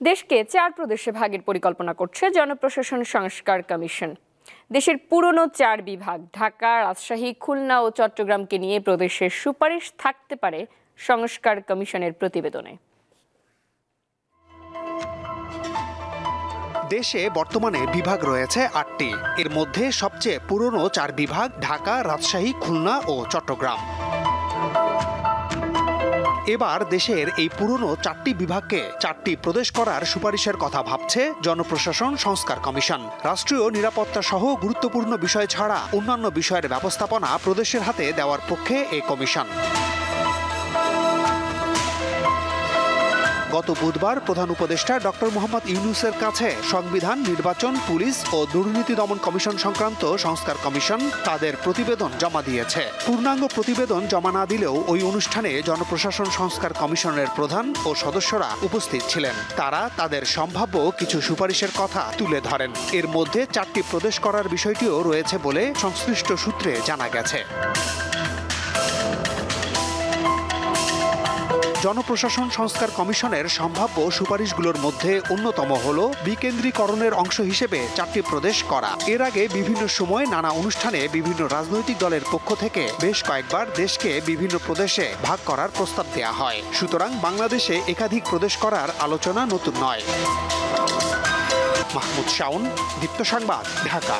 দেশকে 4 প্রদেশে ভাগের পরিকল্পনা করছে জনপ্রশাসন সংস্কার কমিশন। দেশের পুরনো 4 বিভাগ ঢাকা, রাজশাহী, খুলনা ও চট্টগ্রামকে নিয়ে প্রদেশের সুপারিশ থাকতে পারে সংস্কার কমিশনের প্রতিবেদনে। দেশে বর্তমানে বিভাগ রয়েছে 8টি। এর মধ্যে সবচেয়ে পুরনো 4 বিভাগ ঢাকা, রাজশাহী, খুলনা ও চট্টগ্রাম। এবার দেশের এই পুরনো 4টি বিভাগকে 4টি প্রদেশ করার সুপারিশের কথা ভাবছে জনপ্রশাসন সংস্কার কমিশন। রাষ্ট্রীয় নিরাপত্তা সহ গুরুত্বপূর্ণ বিষয় ছাড়া অন্যান্য বিষয়ের ব্যবস্থাপনা প্রদেশের হাতে দেওয়ার পক্ষে এই কমিশন। গত বুধবার প্রধান উপদেষ্টা ডক্টর মোহাম্মদ ইউনূসের কাছে সংবিধান, নির্বাচন, পুলিশ ও দুর্নীতি দমন কমিশন সংক্রান্ত সংস্কার কমিশন তাদের প্রতিবেদন জমা দিয়েছে। পূর্ণাঙ্গ প্রতিবেদন জমা না দিলেও ওই অনুষ্ঠানে জনপ্রশাসন সংস্কার কমিশনের প্রধান ও সদস্যরা উপস্থিত ছিলেন। তারা তাদের সম্ভাব্য কিছু সুপারিশের কথা তুলে ধরেন। এর মধ্যে 4টি প্রদেশ করার বিষয়টিও রয়েছে বলে সংশ্লিষ্ট সূত্রে জানা গেছে। জনপ্রশাসন সংস্কার কমিশনের সম্ভাব্য সুপারিশগুলোর মধ্যে অন্যতম হল বিকেন্দ্রীকরণের অংশ হিসেবে 4টি প্রদেশ করা। এর আগে বিভিন্ন সময় নানা অনুষ্ঠানে বিভিন্ন রাজনৈতিক দলের পক্ষ থেকে বেশ কয়েকবার দেশকে বিভিন্ন প্রদেশে ভাগ করার প্রস্তাব দেওয়া হয়। সুতরাং বাংলাদেশে একাধিক প্রদেশ করার আলোচনা নতুন নয়। মাহমুদ শাওন, দীপ্ত সংবাদ, ঢাকা।